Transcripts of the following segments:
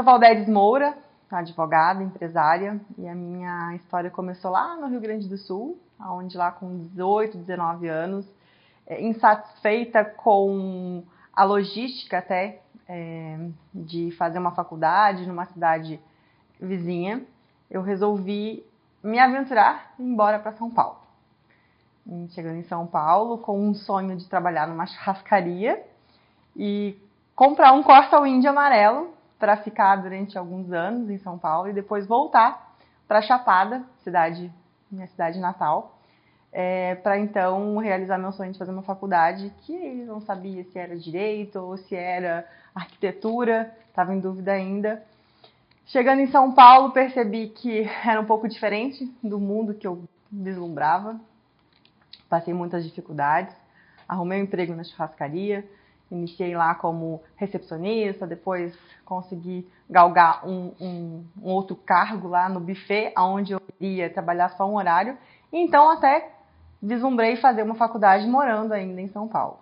Sou Valdéres Moura, advogada, empresária, e a minha história começou lá no Rio Grande do Sul, onde lá com 18, 19 anos, insatisfeita com a logística até de fazer uma faculdade numa cidade vizinha, eu resolvi me aventurar e ir embora para São Paulo. Chegando em São Paulo com um sonho de trabalhar numa churrascaria e comprar um Corsa Wind amarelo para ficar durante alguns anos em São Paulo e depois voltar para Chapada, minha cidade natal, para então realizar meu sonho de fazer uma faculdade que eu não sabia se era direito ou se era arquitetura, estava em dúvida ainda. Chegando em São Paulo, percebi que era um pouco diferente do mundo que eu vislumbrava. Passei muitas dificuldades, arrumei um emprego na churrascaria, iniciei lá como recepcionista, depois consegui galgar um outro cargo lá no buffet, onde eu iria trabalhar só um horário, e então até vislumbrei fazer uma faculdade morando ainda em São Paulo.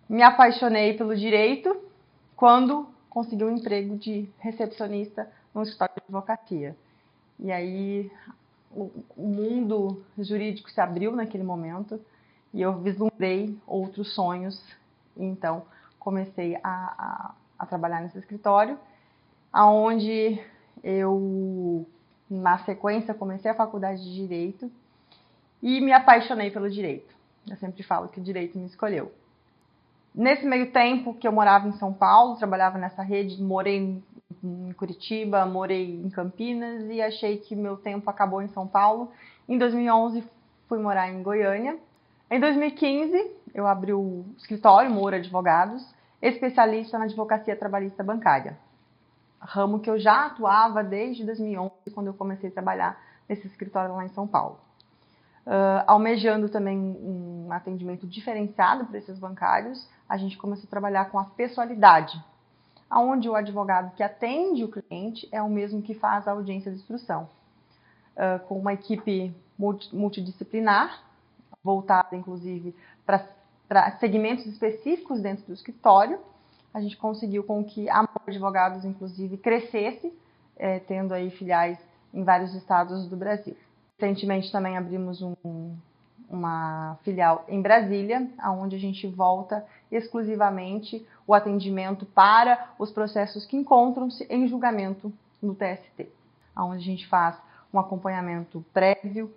Me apaixonei pelo direito quando consegui um emprego de recepcionista no escritório de advocacia. E aí o mundo jurídico se abriu naquele momento e eu vislumbrei outros sonhos. E então comecei a trabalhar nesse escritório, onde eu, na sequência, comecei a faculdade de Direito e me apaixonei pelo direito. Eu sempre falo que o direito me escolheu. Nesse meio tempo que eu morava em São Paulo, trabalhava nessa rede, morei em Curitiba, morei em Campinas e achei que meu tempo acabou em São Paulo. Em 2011 fui morar em Goiânia. Em 2015 eu abri o escritório Moura Advogados, especialista na advocacia trabalhista bancária, ramo que eu já atuava desde 2011, quando eu comecei a trabalhar nesse escritório lá em São Paulo. Almejando também um atendimento diferenciado para esses bancários, a gente começou a trabalhar com a pessoalidade, onde o advogado que atende o cliente é o mesmo que faz a audiência de instrução, com uma equipe multidisciplinar, voltada inclusive para segmentos específicos dentro do escritório. A gente conseguiu com que a Moura Advogados inclusive crescesse, tendo aí filiais em vários estados do Brasil. Recentemente também abrimos uma filial em Brasília, onde a gente volta exclusivamente o atendimento para os processos que encontram-se em julgamento no TST, onde a gente faz um acompanhamento prévio,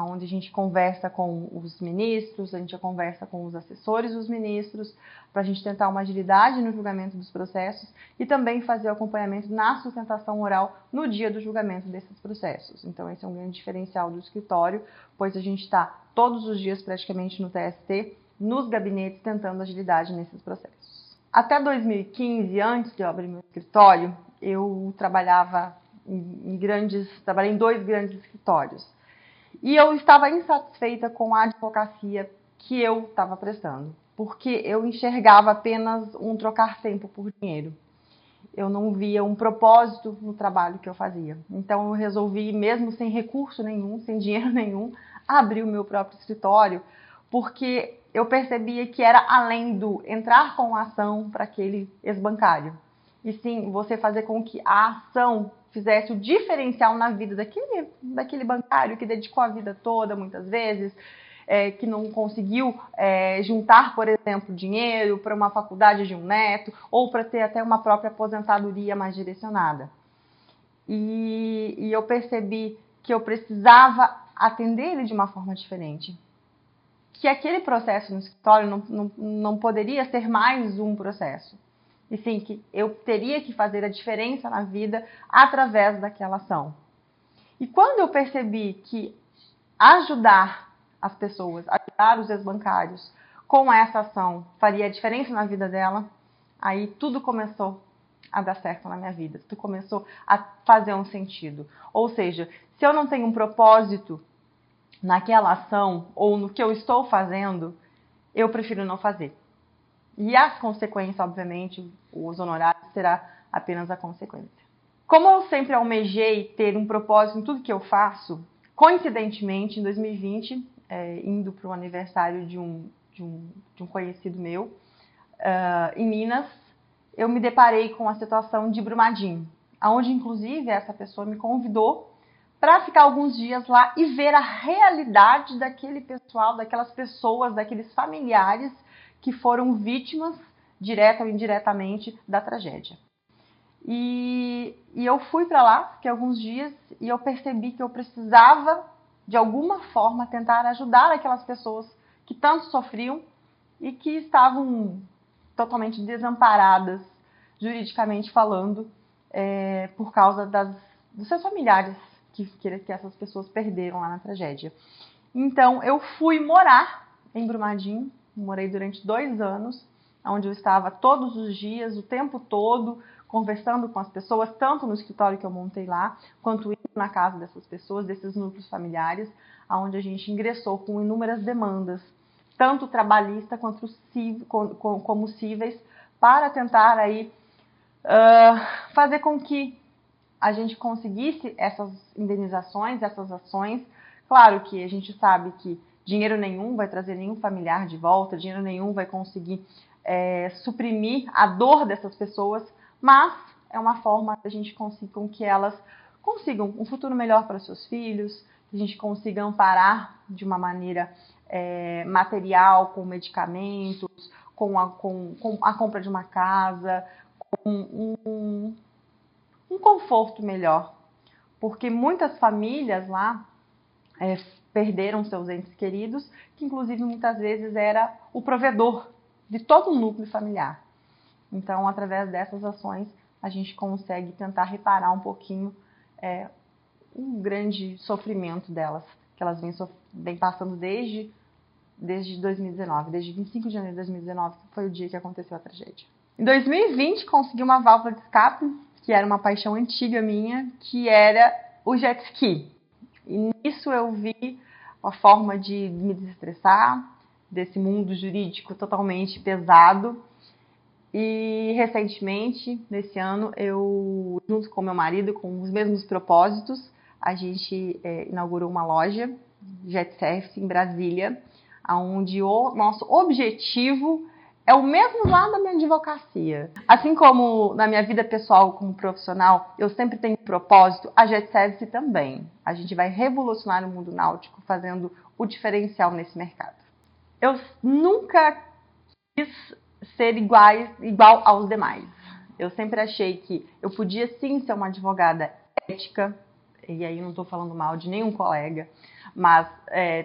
onde a gente conversa com os ministros, a gente conversa com os assessores dos ministros, para a gente tentar uma agilidade no julgamento dos processos e também fazer o acompanhamento na sustentação oral no dia do julgamento desses processos. Então esse é um grande diferencial do escritório, pois a gente está todos os dias praticamente no TST, nos gabinetes, tentando agilidade nesses processos. Até 2015, antes de eu abrir meu escritório, eu trabalhava trabalhei em 2 grandes escritórios. E eu estava insatisfeita com a advocacia que eu estava prestando, porque eu enxergava apenas um trocar tempo por dinheiro. Eu não via um propósito no trabalho que eu fazia. Então eu resolvi, mesmo sem recurso nenhum, sem dinheiro nenhum, abrir o meu próprio escritório, porque eu percebia que era além do entrar com a ação para aquele ex-bancário. E sim, você fazer com que a ação fizesse o diferencial na vida daquele bancário que dedicou a vida toda, muitas vezes, que não conseguiu juntar, por exemplo, dinheiro para uma faculdade de um neto ou para ter até uma própria aposentadoria mais direcionada. E eu percebi que eu precisava atender ele de uma forma diferente. Que aquele processo no escritório não poderia ser mais um processo. E sim, que eu teria que fazer a diferença na vida através daquela ação. E quando eu percebi que ajudar as pessoas, ajudar os ex-bancários com essa ação faria a diferença na vida dela, aí tudo começou a dar certo na minha vida, tudo começou a fazer um sentido. Ou seja, se eu não tenho um propósito naquela ação ou no que eu estou fazendo, eu prefiro não fazer. E as consequências, obviamente, os honorários será apenas a consequência. Como eu sempre almejei ter um propósito em tudo que eu faço, coincidentemente, em 2020, indo para o aniversário de um conhecido meu, em Minas, eu me deparei com a situação de Brumadinho, onde inclusive essa pessoa me convidou para ficar alguns dias lá e ver a realidade daquele pessoal, daquelas pessoas, daqueles familiares que foram vítimas, direta ou indiretamente, da tragédia. E eu fui para lá, fiquei alguns dias, e eu percebi que eu precisava, de alguma forma, tentar ajudar aquelas pessoas que tanto sofriam e que estavam totalmente desamparadas, juridicamente falando, por causa dos seus familiares que essas pessoas perderam lá na tragédia. Então, eu fui morar em Brumadinho, morei durante 2 anos, onde eu estava todos os dias, o tempo todo, conversando com as pessoas, tanto no escritório que eu montei lá, quanto indo na casa dessas pessoas, desses núcleos familiares, onde a gente ingressou com inúmeras demandas, tanto trabalhista quanto como cíveis, para tentar aí fazer com que a gente conseguisse essas indenizações, essas ações. Claro que a gente sabe que dinheiro nenhum vai trazer nenhum familiar de volta, dinheiro nenhum vai conseguir suprimir a dor dessas pessoas, mas é uma forma da gente conseguir com que elas consigam um futuro melhor para os seus filhos, que a gente consiga amparar de uma maneira material, com medicamentos, com a compra de uma casa, com um conforto melhor. Porque muitas famílias lá perderam seus entes queridos, que inclusive muitas vezes era o provedor de todo o núcleo familiar. Então, através dessas ações, a gente consegue tentar reparar um pouquinho um grande sofrimento delas, que elas vêm passando desde 2019, desde 25 de janeiro de 2019, que foi o dia que aconteceu a tragédia. Em 2020, consegui uma válvula de escape, que era uma paixão antiga minha, que era o jet ski. E nisso eu vi uma forma de me desestressar desse mundo jurídico totalmente pesado. E recentemente, nesse ano, eu, junto com meu marido, com os mesmos propósitos, a gente inaugurou uma loja Jet Service em Brasília, onde o nosso objetivo é o mesmo lá da minha advocacia. Assim como na minha vida pessoal como profissional, eu sempre tenho propósito, a Jet Service também. A gente vai revolucionar o mundo náutico fazendo o diferencial nesse mercado. Eu nunca quis ser igual aos demais. Eu sempre achei que eu podia sim ser uma advogada ética, e aí não estou falando mal de nenhum colega, mas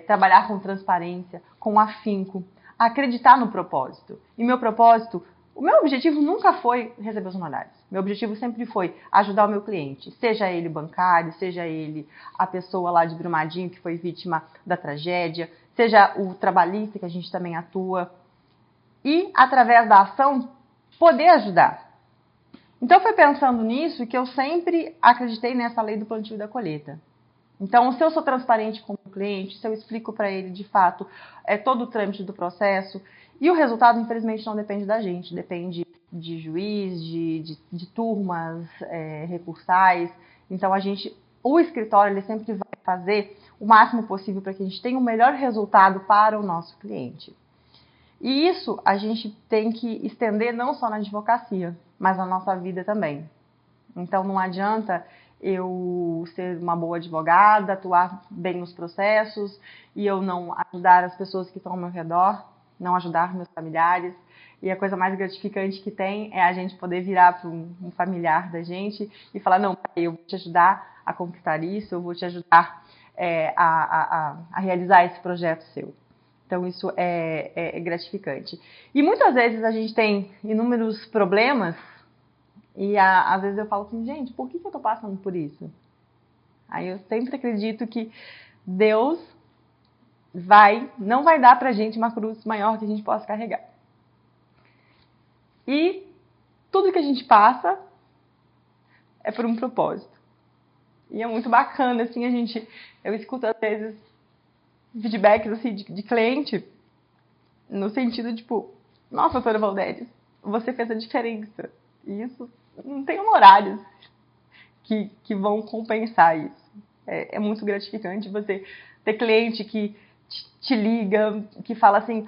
trabalhar com transparência, com afinco, acreditar no propósito. E meu propósito, o meu objetivo nunca foi receber os honorários. Meu objetivo sempre foi ajudar o meu cliente, seja ele bancário, seja ele a pessoa lá de Brumadinho que foi vítima da tragédia, seja o trabalhista que a gente também atua, e através da ação poder ajudar. Então foi pensando nisso que eu sempre acreditei nessa lei do plantio e da colheita. Então, se eu sou transparente com o cliente, se eu explico para ele de fato todo o trâmite do processo, e o resultado, infelizmente, não depende da gente, depende de juiz, de turmas recursais. Então, o escritório ele sempre vai fazer o máximo possível para que a gente tenha o melhor resultado para o nosso cliente. E isso a gente tem que estender não só na advocacia, mas na nossa vida também. Então, não adianta eu ser uma boa advogada, atuar bem nos processos e eu não ajudar as pessoas que estão ao meu redor, não ajudar meus familiares. E a coisa mais gratificante que tem é a gente poder virar para um familiar da gente e falar, não, eu vou te ajudar a conquistar isso, eu vou te ajudar a realizar esse projeto seu. Então, isso é gratificante. E muitas vezes a gente tem inúmeros problemas e às vezes eu falo assim, gente, por que eu tô passando por isso? Aí eu sempre acredito que Deus não vai dar pra gente uma cruz maior que a gente possa carregar. E tudo que a gente passa é por um propósito. E é muito bacana, assim, eu escuto às vezes feedbacks assim, de cliente, no sentido, tipo, nossa, doutora Valdéres, você fez a diferença. E isso não tem honorários que vão compensar isso. É muito gratificante você ter cliente que te liga, que fala assim,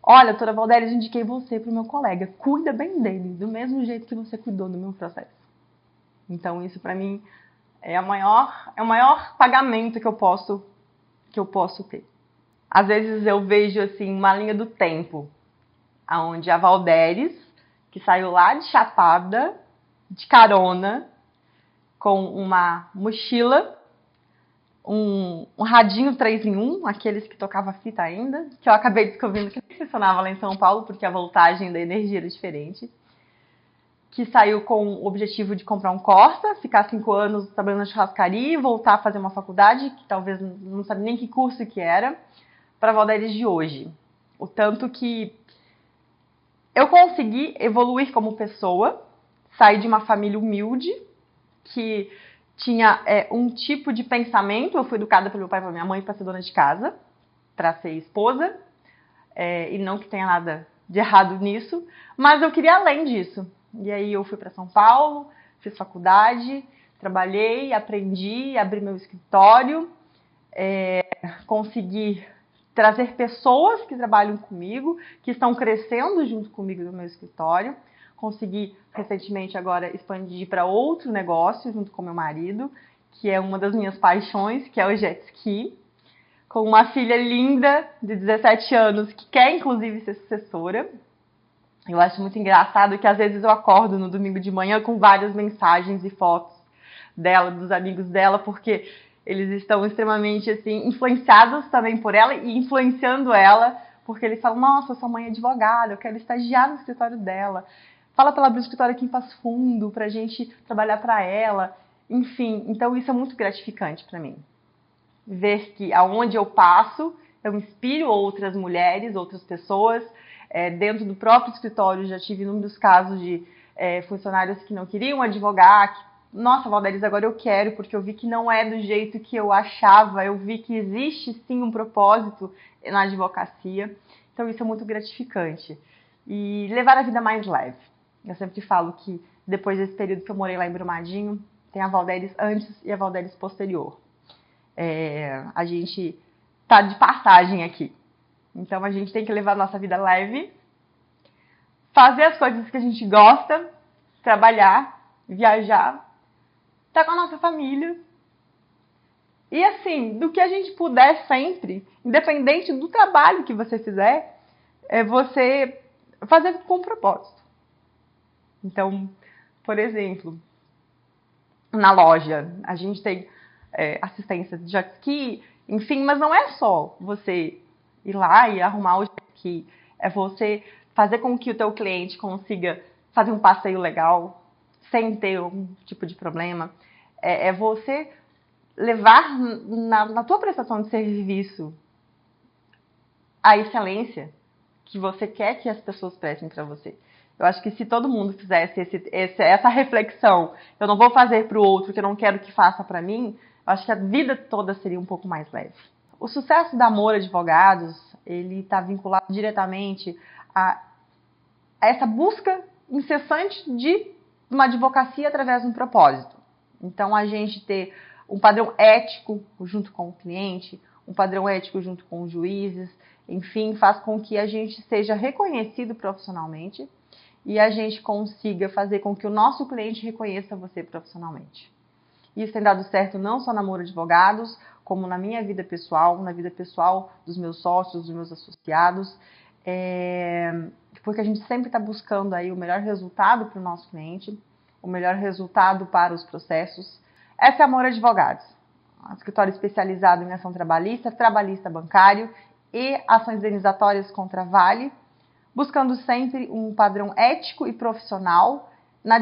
olha, doutora Valdélia, eu indiquei você para o meu colega, cuida bem dele, do mesmo jeito que você cuidou do meu processo. Então isso para mim é o maior pagamento que eu posso ter. Às vezes eu vejo assim uma linha do tempo, aonde a Valdélis, que saiu lá de Chapada, de carona, com uma mochila, um radinho 3 em 1, aqueles que tocava fita ainda, que eu acabei descobrindo que não funcionava lá em São Paulo, porque a voltagem da energia era diferente, que saiu com o objetivo de comprar um Corsa, ficar 5 anos trabalhando na churrascaria e voltar a fazer uma faculdade, que talvez não sabe nem que curso que era, para a Valdélis de hoje. O tanto que eu consegui evoluir como pessoa, sair de uma família humilde, que tinha um tipo de pensamento. Eu fui educada pelo meu pai e pela minha mãe para ser dona de casa, para ser esposa, e não que tenha nada de errado nisso, mas eu queria além disso. E aí eu fui para São Paulo, fiz faculdade, trabalhei, aprendi, abri meu escritório, consegui trazer pessoas que trabalham comigo, que estão crescendo junto comigo no meu escritório. Consegui recentemente agora expandir para outro negócio junto com meu marido, que é uma das minhas paixões, que é o jet ski, com uma filha linda de 17 anos que quer inclusive ser sucessora. Eu acho muito engraçado que às vezes eu acordo no domingo de manhã com várias mensagens e fotos dela, dos amigos dela, porque eles estão extremamente assim influenciados também por ela e influenciando ela, porque eles falam: nossa, sua mãe é advogada, eu quero estagiar no escritório dela. Fala para ela abrir o escritório aqui em Passo Fundo, pra gente trabalhar para ela. Enfim, então isso é muito gratificante para mim. Ver que aonde eu passo, eu inspiro outras mulheres, outras pessoas. Dentro do próprio escritório já tive inúmeros casos de funcionários que não queriam advogar, nossa, Valdélis, agora eu quero, porque eu vi que não é do jeito que eu achava, eu vi que existe sim um propósito na advocacia, então isso é muito gratificante. E levar a vida mais leve. Eu sempre falo que depois desse período que eu morei lá em Brumadinho, tem a Valdélis antes e a Valdélis posterior. A gente tá de passagem aqui, então a gente tem que levar a nossa vida leve, fazer as coisas que a gente gosta, trabalhar, viajar, tá com a nossa família. E assim, do que a gente puder sempre, independente do trabalho que você fizer, é você fazer com propósito. Então, por exemplo, na loja, a gente tem assistência de jet ski, enfim, mas não é só você ir lá e arrumar o jet ski, é você fazer com que o teu cliente consiga fazer um passeio legal, sem ter algum tipo de problema. É você levar na tua prestação de serviço a excelência que você quer que as pessoas prestem para você. Eu acho que se todo mundo fizesse essa reflexão, eu não vou fazer para o outro que eu não quero que faça para mim, eu acho que a vida toda seria um pouco mais leve. O sucesso da Amor Advogados, ele está vinculado diretamente a essa busca incessante de uma advocacia através de um propósito. Então, a gente ter um padrão ético junto com o cliente, um padrão ético junto com os juízes, enfim, faz com que a gente seja reconhecido profissionalmente e a gente consiga fazer com que o nosso cliente reconheça você profissionalmente. Isso tem dado certo não só na Amor Advogados, como na minha vida pessoal, na vida pessoal dos meus sócios, dos meus associados, porque a gente sempre está buscando aí o melhor resultado para o nosso cliente, o melhor resultado para os processos. Essa é a Amor Advogados, um escritório especializado em ação trabalhista, trabalhista bancário e ações indenizatórias contra a Vale, buscando sempre um padrão ético e profissional